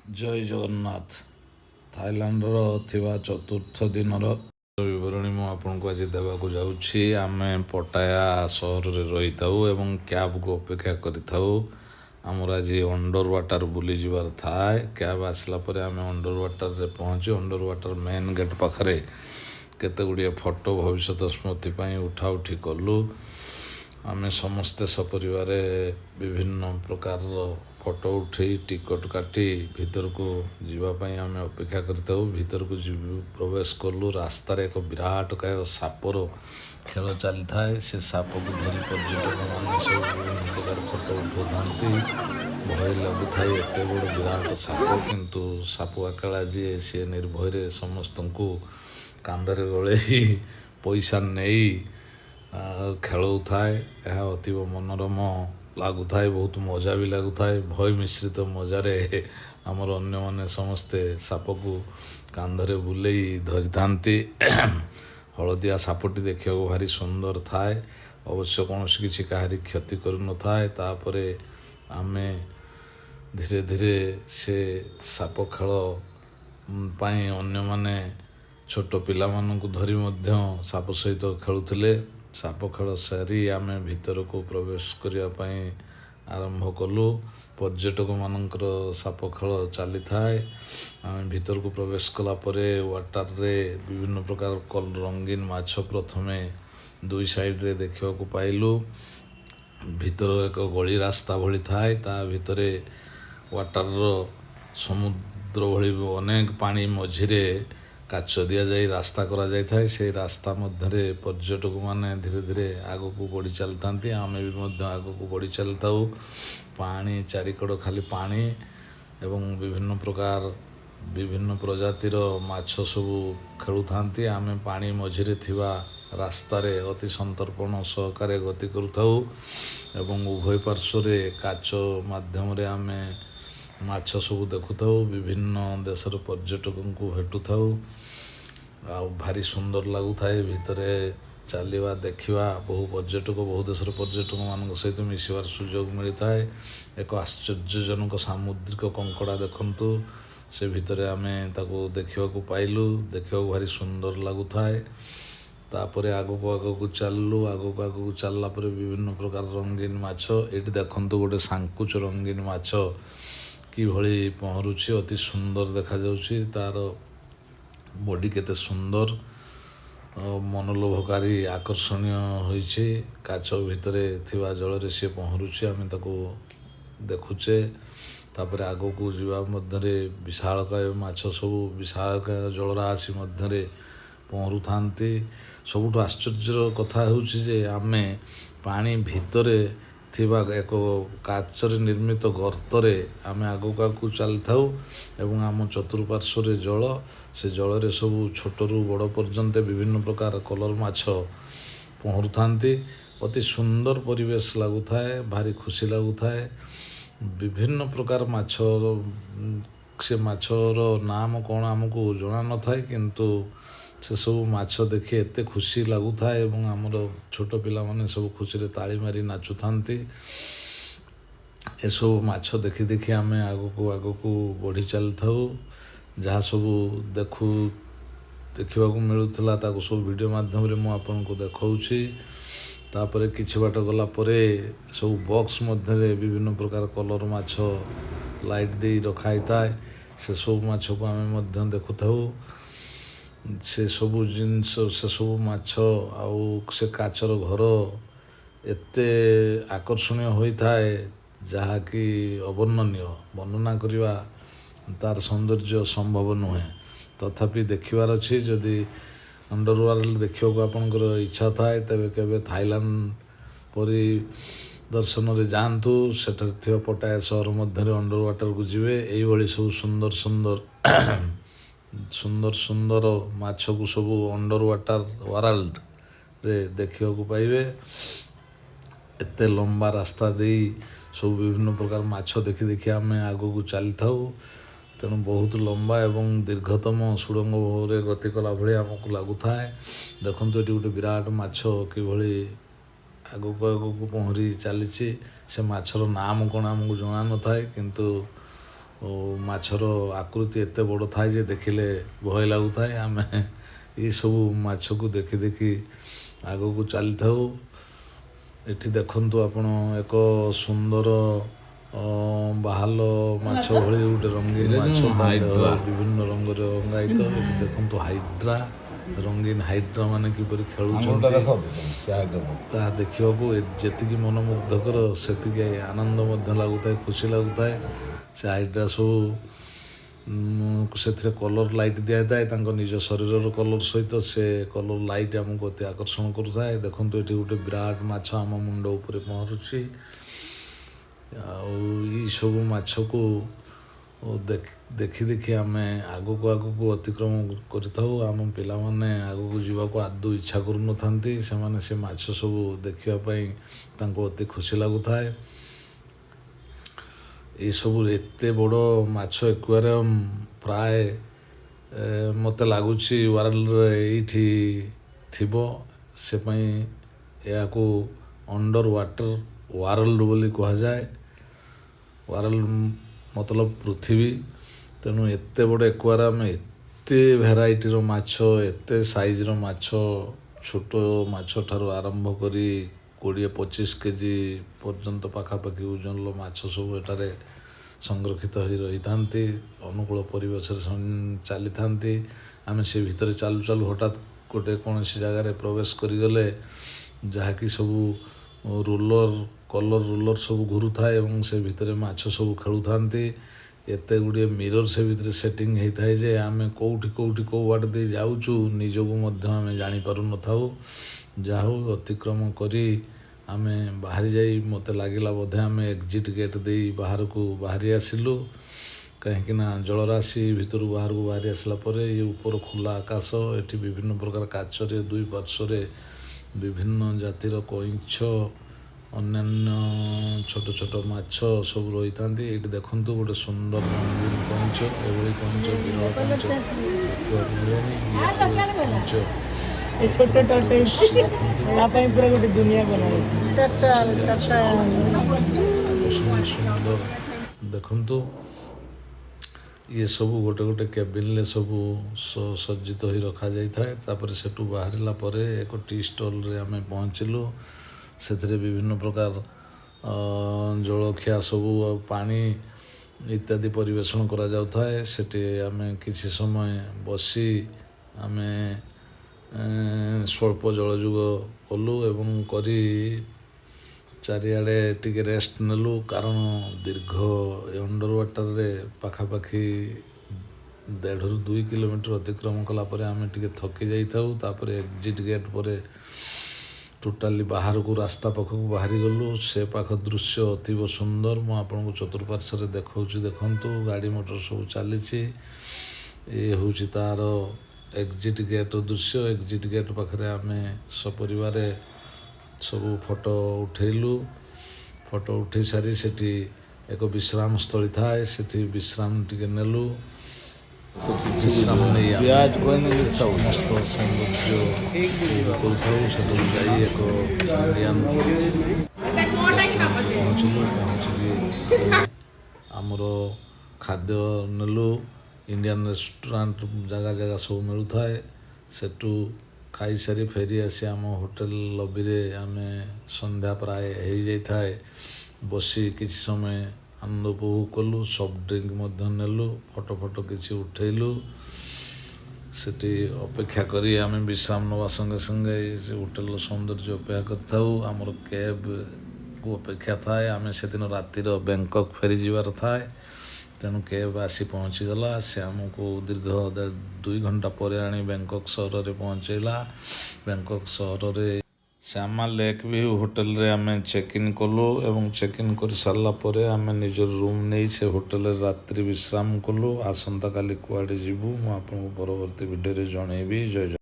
ଜୟ ଜଗନ୍ନାଥ। ଥାଇଲାଣ୍ଡର ଥିବା ଚତୁର୍ଥ ଦିନର ବିବରଣୀ ମୁଁ ଆପଣଙ୍କୁ ଆଜି ଦେବାକୁ ଯାଉଛି। ଆମେ ପଟାୟା ସହରରେ ରହିଥାଉ ଏବଂ କ୍ୟାବ୍କୁ ଅପେକ୍ଷା କରିଥାଉ। ଆମର ଆଜି ଅଣ୍ଡର ୱାଟର ବୁଲିଯିବାର ଥାଏ। କ୍ୟାବ୍ ଆସିଲା ପରେ ଆମେ ଅଣ୍ଡର ୱାଟରରେ ପହଞ୍ଚି ଅଣ୍ଡର ୱାଟର ମେନ୍ ଗେଟ୍ ପାଖରେ କେତେ ଗୁଡ଼ିଏ ଫଟୋ ଭବିଷ୍ୟତ ସ୍ମୃତି ପାଇଁ ଉଠାଉଠି କଲୁ। ଆମେ ସମସ୍ତେ ସପରିବାରେ ବିଭିନ୍ନ ପ୍ରକାରର ଫଟୋ ଉଠାଇ ଟିକଟ କାଟି ଭିତରକୁ ଯିବା ପାଇଁ ଆମେ ଅପେକ୍ଷା କରିଥାଉ। ଭିତରକୁ ପ୍ରବେଶ କଲୁ। ରାସ୍ତାରେ ଏକ ବିରାଟକାୟ ସାପର ଖେଳ ଚାଲିଥାଏ। ସେ ସାପକୁ ଧରି ପର୍ଯ୍ୟଟକମାନେ ସବୁ ବିଭିନ୍ନ ପ୍ରକାର ଫଟୋ ଉଠାଉଥାନ୍ତି। ଭୟ ଲାଗୁଥାଏ, ଏତେ ବଡ଼ ବିରାଟ ସାପ, କିନ୍ତୁ ସାପୁଆ ଖେଳା ଯିଏ ସିଏ ନିର୍ଭୟରେ ସମସ୍ତଙ୍କୁ କାନ୍ଧରେ ଗଳେଇ ପଇସା ନେଇ ଖେଳଉଥାଏ। ଏହା ଅତୀବ ମନୋରମ ଲାଗୁଥାଏ, ବହୁତ ମଜା ବି ଲାଗୁଥାଏ। ଭୟ ମିଶ୍ରିତ ମଜାରେ ଆମର ଅନ୍ୟମାନେ ସମସ୍ତେ ସାପକୁ କାନ୍ଧରେ ବୁଲେଇ ଧରିଥାନ୍ତି। ହଳଦିଆ ସାପଟି ଦେଖିବାକୁ ଭାରି ସୁନ୍ଦର ଥାଏ। ଅବଶ୍ୟ କୌଣସି କିଛି କାହାରି କ୍ଷତି କରିନଥାଏ। ତାପରେ ଆମେ ଧୀରେ ଧୀରେ ସେ ସାପ ଖେଳ ପାଇଁ ଅନ୍ୟମାନେ ଛୋଟ ପିଲାମାନଙ୍କୁ ଧରି ମଧ୍ୟ ସାପ ସହିତ ଖେଳୁଥିଲେ। ସାପ ଖେଳ ସାରି ଆମେ ଭିତରକୁ ପ୍ରବେଶ କରିବା ପାଇଁ ଆରମ୍ଭ କଲୁ। ପର୍ଯ୍ୟଟକମାନଙ୍କର ସାପ ଖେଳ ଚାଲିଥାଏ। ଆମେ ଭିତରକୁ ପ୍ରବେଶ କଲା ପରେ ୱାଟରରେ ବିଭିନ୍ନ ପ୍ରକାର ରଙ୍ଗୀନ ମାଛ ପ୍ରଥମେ ଦୁଇ ସାଇଡ଼ରେ ଦେଖିବାକୁ ପାଇଲୁ। ଭିତର ଏକ ଗଳି ରାସ୍ତା ଭଳି ଥାଏ। ତା ଭିତରେ ୱାଟରର ସମୁଦ୍ର ଭଳି ଅନେକ ପାଣି ମଝିରେ କାଚ ଦିଆଯାଇ ରାସ୍ତା କରାଯାଇଥାଏ। ସେହି ରାସ୍ତା ମଧ୍ୟରେ ପର୍ଯ୍ୟଟକମାନେ ଧୀରେ ଧୀରେ ଆଗକୁ ବଢ଼ି ଚାଲିଥାନ୍ତି। ଆମେ ବି ମଧ୍ୟ ଆଗକୁ ବଢ଼ି ଚାଲିଥାଉ। ପାଣି ଚାରିକଡ଼ ଖାଲି ପାଣି ଏବଂ ବିଭିନ୍ନ ପ୍ରଜାତିର ମାଛ ସବୁ ଖେଳୁଥାନ୍ତି। ଆମେ ପାଣି ମଝିରେ ଥିବା ରାସ୍ତାରେ ଅତି ସନ୍ତର୍ପଣ ସହକାରେ ଗତି କରୁଥାଉ ଏବଂ ଉଭୟ ପାର୍ଶ୍ୱରେ କାଚ ମାଧ୍ୟମରେ ଆମେ ମାଛ ସବୁ ଦେଖୁଥାଉ। ବିଭିନ୍ନ ଦେଶର ପର୍ଯ୍ୟଟକଙ୍କୁ ଭେଟୁଥାଉ। ଆଉ ଭାରି ସୁନ୍ଦର ଲାଗୁଥାଏ ଭିତରେ ଚାଲିବା, ଦେଖିବା। ବହୁ ଦେଶର ପର୍ଯ୍ୟଟକମାନଙ୍କ ସହିତ ମିଶିବାର ସୁଯୋଗ ମିଳିଥାଏ। ଏକ ଆଶ୍ଚର୍ଯ୍ୟଜନକ ସାମୁଦ୍ରିକ କଙ୍କଡ଼ା ଦେଖନ୍ତୁ, ସେ ଭିତରେ ଆମେ ତାକୁ ଦେଖିବାକୁ ପାଇଲୁ। ଦେଖିବାକୁ ଭାରି ସୁନ୍ଦର ଲାଗୁଥାଏ। ତାପରେ ଆଗକୁ ଚାଲିଲୁ। ଆଗକୁ ଚାଲିଲା ପରେ ବିଭିନ୍ନ ପ୍ରକାର ରଙ୍ଗୀନ ମାଛ। ଏଇଠି ଦେଖନ୍ତୁ, ଗୋଟେ ସାଙ୍କୁଚ ରଙ୍ଗୀନ ମାଛ କିଭଳି ପହଁରୁଛି, ଅତି ସୁନ୍ଦର ଦେଖାଯାଉଛି। ତାର ବଡ଼ି କେତେ ସୁନ୍ଦର, ମନୋଲୋଭକାରୀ, ଆକର୍ଷଣୀୟ ହୋଇଛି। କାଚ ଭିତରେ ଥିବା ଜଳରେ ସିଏ ପହଁରୁଛି, ଆମେ ତାକୁ ଦେଖୁଛେ। ତାପରେ ଆଗକୁ ଯିବା ମଧ୍ୟରେ ବିଶାଳକାୟ ମାଛ ସବୁ ବିଶାଳକାୟ ଜଳରାଶି ମଧ୍ୟରେ ପହଁରୁଥାନ୍ତି। ସବୁଠୁ ଆଶ୍ଚର୍ଯ୍ୟର କଥା ହେଉଛି ଯେ ଆମେ ପାଣି ଭିତରେ ଥିବା ଏକ କାଚରେ ନିର୍ମିତ ଗର୍ତ୍ତରେ ଆମେ ଆଗକୁ ଚାଲିଥାଉ ଏବଂ ଆମ ଚତୁଃପାର୍ଶ୍ୱରେ ଜଳ। ସେ ଜଳରେ ସବୁ ଛୋଟରୁ ବଡ଼ ପର୍ଯ୍ୟନ୍ତ ବିଭିନ୍ନ ପ୍ରକାର କଲର ମାଛ ପହଁରୁଥାନ୍ତି। ଅତି ସୁନ୍ଦର ପରିବେଶ ଲାଗୁଥାଏ, ଭାରି ଖୁସି ଲାଗୁଥାଏ। ବିଭିନ୍ନ ପ୍ରକାର ମାଛ, ସେ ମାଛର ନାମ କ'ଣ ଆମକୁ ଜଣା ନଥାଏ, କିନ୍ତୁ ସେସବୁ ମାଛ ଦେଖି ଏତେ ଖୁସି ଲାଗୁଥାଏ ଏବଂ ଆମର ଛୋଟ ପିଲାମାନେ ସବୁ ଖୁସିରେ ତାଳି ମାରି ନାଚୁଥାନ୍ତି। ଏସବୁ ମାଛ ଦେଖି ଦେଖି ଆମେ ଆଗକୁ ବଢ଼ି ଚାଲିଥାଉ। ଯାହା ସବୁ ଦେଖିବାକୁ ମିଳୁଥିଲା ତାକୁ ସବୁ ଭିଡ଼ିଓ ମାଧ୍ୟମରେ ମୁଁ ଆପଣଙ୍କୁ ଦେଖାଉଛି। ତାପରେ କିଛି ବାଟ ଗଲା ପରେ ସବୁ ବକ୍ସ ମଧ୍ୟରେ ବିଭିନ୍ନ ପ୍ରକାର କଲର ମାଛ ଲାଇଟ୍ ଦେଇ ରଖା ହେଇଥାଏ। ସେସବୁ ମାଛକୁ ଆମେ ମଧ୍ୟ ଦେଖୁଥାଉ। ସେସବୁ ମାଛ ଆଉ ସେ କାଚର ଘର ଏତେ ଆକର୍ଷଣୀୟ ହୋଇଥାଏ, ଯାହାକି ଅବର୍ଣ୍ଣନୀୟ। ବର୍ଣ୍ଣନା କରିବା ତାର ସୌନ୍ଦର୍ଯ୍ୟ ସମ୍ଭବ ନୁହେଁ। ତଥାପି ଦେଖିବାର ଅଛି। ଯଦି ଅଣ୍ଡର ୱାର୍ଲ୍ଡ ଦେଖିବାକୁ ଆପଣଙ୍କର ଇଚ୍ଛା ଥାଏ, ତେବେ କେବେ ଥାଇଲାଣ୍ଡ ପରିଦର୍ଶନରେ ଯାଆନ୍ତୁ। ସେଠାରେ ଥିବା ପଟାୟା ସହର ମଧ୍ୟରେ ଅଣ୍ଡର ୱାଟରକୁ ଯିବେ। ଏଇଭଳି ସବୁ ସୁନ୍ଦର ମାଛକୁ ସବୁ ଅଣ୍ଡର ୱାର୍ଲ୍ଡରେ ଦେଖିବାକୁ ପାଇବେ। ଏତେ ଲମ୍ବା ରାସ୍ତା ଦେଇ ସବୁ ବିଭିନ୍ନ ପ୍ରକାର ମାଛ ଦେଖି ଦେଖି ଆମେ ଆଗକୁ ଚାଲିଥାଉ। ତେଣୁ ବହୁତ ଲମ୍ବା ଏବଂ ଦୀର୍ଘତମ ସୁଡ଼ଙ୍ଗ ଭାବରେ ଗତି କଲା ଭଳି ଆମକୁ ଲାଗୁଥାଏ। ଦେଖନ୍ତୁ, ଏଠି ଗୋଟେ ବିରାଟ ମାଛ କିଭଳି ଆଗକୁ ପହଁରି ଚାଲିଛି। ସେ ମାଛର ନାମ କ'ଣ ଆମକୁ ଜଣା ନଥାଏ, କିନ୍ତୁ ମାଛର ଆକୃତି ଏତେ ବଡ଼ ଥାଏ ଯେ ଦେଖିଲେ ଭୟ ଲାଗୁଥାଏ। ଆମେ ଏସବୁ ମାଛକୁ ଦେଖି ଦେଖି ଆଗକୁ ଚାଲିଥାଉ। ଏଠି ଦେଖନ୍ତୁ ଆପଣ ଏକ ସୁନ୍ଦର ବାହାଲ ମାଛ ଭଳି ଗୋଟେ ରଙ୍ଗୀନ ମାଛ, ତା ଦେହ ବିଭିନ୍ନ ରଙ୍ଗରେ ରଙ୍ଗାୟିତ। ଏଠି ଦେଖନ୍ତୁ ହାଇଡ୍ରା, ରଙ୍ଗୀନ ହାଇଡ୍ରା ମାନେ କିପରି ଖେଳୁଛନ୍ତି ତାହା ଦେଖିବାକୁ ଯେତିକି ମନମୁଗ୍ଧକର ସେତିକି ଆନନ୍ଦ ମଧ୍ୟ ଲାଗୁଥାଏ, ଖୁସି ଲାଗୁଥାଏ। ସେ ହାଇଡ୍ରା ସବୁ ସେଥିରେ କଲର୍ ଲାଇଟ୍ ଦିଆଯାଇଥାଏ, ତାଙ୍କ ନିଜ ଶରୀରର କଲର୍ ସହିତ ସେ କଲର୍ ଲାଇଟ୍ ଆମକୁ ଅତି ଆକର୍ଷଣ କରୁଥାଏ। ଦେଖନ୍ତୁ ଏଠି ଗୋଟେ ବିରାଟ ମାଛ ଆମ ମୁଣ୍ଡ ଉପରେ ପହଁରୁଛି। ଆଉ ଏଇସବୁ ମାଛକୁ ଦେଖି ଦେଖି ଆମେ ଆଗକୁ ଆଗକୁ ଅତିକ୍ରମ କରିଥାଉ। ଆମ ପିଲାମାନେ ଆଗକୁ ଯିବାକୁ ଆଦୌ ଇଚ୍ଛା କରୁନଥାନ୍ତି, ସେମାନେ ସେ ମାଛ ସବୁ ଦେଖିବା ପାଇଁ ତାଙ୍କୁ ଅତି ଖୁସି ଲାଗୁଥାଏ। ଏସବୁ ଏତେ ବଡ଼ ମାଛ ଏକ୍ୱାରିୟମ୍ ପ୍ରାୟ ମୋତେ ଲାଗୁଛି ୱାର୍ଲଡ଼ରେ ଏଇଠି ଥିବ। ସେ ପାଇଁ ଏହାକୁ ଅଣ୍ଡର ୱାଟର ୱାର୍ଲଡ଼ ବୋଲି କୁହାଯାଏ। ୱାର୍ଲଡ଼ ମତଲବ ପୃଥିବୀ। ତେଣୁ ଏତେ ବଡ଼ ଏକ୍ୱାରିୟମ୍, ଏତେ ଭେରାଇଟିର ମାଛ, ଏତେ ସାଇଜ୍ର ମାଛ, ଛୋଟ ମାଛ ଠାରୁ ଆରମ୍ଭ କରି 20-25 କେଜି ପର୍ଯ୍ୟନ୍ତ ପାଖାପାଖି ଓଜନର ମାଛ ସବୁ ଏଠାରେ ସଂରକ୍ଷିତ ହୋଇ ରହିଥାନ୍ତି। ଅନୁକୂଳ ପରିବେଶରେ ଚାଲିଥାନ୍ତି। ଆମେ ସେ ଭିତରେ ଚାଲୁ ଚାଲୁ ହଠାତ୍ ଗୋଟେ କୌଣସି ଜାଗାରେ ପ୍ରବେଶ କରିଗଲେ ଯାହାକି ସବୁ କଲର୍ ରୋଲର ସବୁ ଘୁରୁଥାଏ ଏବଂ ସେ ଭିତରେ ମାଛ ସବୁ ଖେଳୁଥାନ୍ତି। ଏତେ ଗୁଡ଼ିଏ ମିରର ସେ ଭିତରେ ସେଟିଂ ହେଇଥାଏ ଯେ ଆମେ କେଉଁଠି କେଉଁ ବାଟ ଦେଇ ଯାଉଛୁ ନିଜକୁ ମଧ୍ୟ ଆମେ ଜାଣିପାରୁନଥାଉ। ଯାହା ହଉ ଅତିକ୍ରମ କରି ଆମେ ବାହାରି ଯାଇ ମୋତେ ଲାଗିଲା ବୋଧେ ଆମେ ଏକ୍ଜିଟ୍ ଗେଟ୍ ଦେଇ ବାହାରକୁ ବାହାରି ଆସିଲୁ। କାହିଁକିନା ଜଳରାଶି ଭିତରୁ ବାହାରକୁ ବାହାରି ଆସିଲା ପରେ ଏ ଉପର ଖୋଲା ଆକାଶ, ଏଠି ବିଭିନ୍ନ ପ୍ରକାର କାଚରେ ଦୁଇ ପାର୍ଶ୍ୱରେ ବିଭିନ୍ନ ଜାତିର କଇଁଛ, ଅନ୍ୟାନ୍ୟ ଛୋଟ ଛୋଟ ମାଛ ସବୁ ରହିଥାନ୍ତି। ଏଇଠି ଦେଖନ୍ତୁ ଗୋଟେ ସୁନ୍ଦର ରଙ୍ଗୀନ କଇଁଛ, ଏଭଳି କଇଁଛ ବିରଳ କଇଁଛ ଦେଖିବାକୁ ମିଳେନି। କଇଁଛ ସୁନ୍ଦର ଦେଖନ୍ତୁ। ଇଏ ସବୁ ଗୋଟେ ଗୋଟେ କେବିନରେ ସବୁ ସଜ୍ଜିତ ହୋଇ ରଖାଯାଇଥାଏ। ତାପରେ ସେଠୁ ବାହାରିଲା ପରେ ଏକ ଟି ଷ୍ଟଲରେ ଆମେ ପହଞ୍ଚିଲୁ। ସେଥିରେ ବିଭିନ୍ନ ପ୍ରକାର ଜଳଖିଆ ସବୁ ଆଉ ପାଣି ଇତ୍ୟାଦି ପରିବେଷଣ କରାଯାଉଥାଏ। ସେଠି ଆମେ କିଛି ସମୟ ବସି ଆମେ ସ୍ୱଳ୍ପ ଜଳଯୋଗ କଲୁ ଏବଂ କରି ଚାରିଆଡ଼େ ଟିକେ ରେଷ୍ଟ ନେଲୁ। କାରଣ ଦୀର୍ଘ ଅଣ୍ଡର ୱାଟରରେ ପାଖାପାଖି 1.5-2 କିଲୋମିଟର ଅତିକ୍ରମ କଲା ପରେ ଆମେ ଟିକେ ଥକି ଯାଇଥାଉ। ତାପରେ ଏକ୍ଜିଟ୍ ଗେଟ୍ ପରେ ଟୋଟାଲି ବାହାରକୁ ରାସ୍ତା ପାଖକୁ ବାହାରିଗଲୁ। ସେ ପାଖ ଦୃଶ୍ୟ ଅତୀବ ସୁନ୍ଦର। ମୁଁ ଆପଣଙ୍କୁ ଚତୁଃପାର୍ଶ୍ୱରେ ଦେଖାଉଛି, ଦେଖନ୍ତୁ ଗାଡ଼ି ମଟର ସବୁ ଚାଲିଛି। ଏ ହେଉଛି ତା'ର ଏକ୍ଜିଟ୍ ଗେଟ୍ର ଦୃଶ୍ୟ। ଏକ୍ଜିଟ୍ ଗେଟ୍ ପାଖରେ ଆମେ ସପରିବାରେ ସବୁ ଫଟୋ ଉଠେଇଲୁ। ଫଟୋ ଉଠେଇ ସାରି ସେଠି ଏକ ବିଶ୍ରାମ ସ୍ଥଳୀ ଥାଏ, ସେଠି ବିଶ୍ରାମ ଟିକେ ନେଲୁ। ବିଶ୍ରାମ ନେଇ ଆମେ ସମସ୍ତ ସୌନ୍ଦର୍ଯ୍ୟ କରୁଥାଉ। ସେଠାକୁ ଯାଇ ଏକ ଇଣ୍ଡିଆନ୍ ପହଞ୍ଚିଲୁ। ପହଞ୍ଚିକି ଆମର ଖାଦ୍ୟ ନେଲୁ। ଇଣ୍ଡିଆନ୍ ରେଷ୍ଟୁରାଣ୍ଟ ଜାଗା ସବୁ ମିଳୁଥାଏ। ସେଠୁ ଖାଇସାରି ଫେରି ଆସି ଆମ ହୋଟେଲ ଲବିରେ ଆମେ ସନ୍ଧ୍ୟା ପ୍ରାୟ ହେଇଯାଇଥାଏ ବସି କିଛି ସମୟ ଆନନ୍ଦ ଉପଭୋଗ କଲୁ। ସଫ୍ଟ ଡ୍ରିଙ୍କ ମଧ୍ୟ ନେଲୁ, ଫଟୋ କିଛି ଉଠେଇଲୁ। ସେଠି ଅପେକ୍ଷା କରି ଆମେ ବିଶ୍ରାମ ନେବା ସଙ୍ଗେ ସଙ୍ଗେ ସେ ହୋଟେଲର ସୌନ୍ଦର୍ଯ୍ୟ ଅପେକ୍ଷା କରିଥାଉ। ଆମର କ୍ୟାବ୍କୁ ଅପେକ୍ଷା ଥାଏ। ଆମେ ସେଦିନ ରାତିର ବ୍ୟାଙ୍କକ୍ ଫେରିଯିବାର ଥାଏ। ତେଣୁ କ୍ୟାବ୍ ଆସି ପହଞ୍ଚିଗଲା। ସେ ଆମକୁ ଦୀର୍ଘ 2 ଘଣ୍ଟା ପରେ ଆଣି ବ୍ୟାଙ୍କକ୍ ସହରରେ ପହଞ୍ଚେଇଲା। ବ୍ୟାଙ୍କକ୍ ସହରରେ ଶ୍ୟାମା ଲେକ୍ ଭିଉ ହୋଟେଲରେ ଆମେ ଚେକ୍ ଇନ୍ କଲୁ ଏବଂ ଚେକ୍ ଇନ୍ କରିସାରିଲା ପରେ ଆମେ ନିଜର ରୁମ୍ ନେଇ ସେ ହୋଟେଲରେ ରାତ୍ରି ବିଶ୍ରାମ କଲୁ। ଆସନ୍ତାକାଲି କୁଆଡ଼େ ଯିବୁ ମୁଁ ଆପଣଙ୍କୁ ପରବର୍ତ୍ତୀ ଭିଡ଼ିଓରେ ଜଣେଇବି। ଜୟ ଜଗନ୍ନାଥ।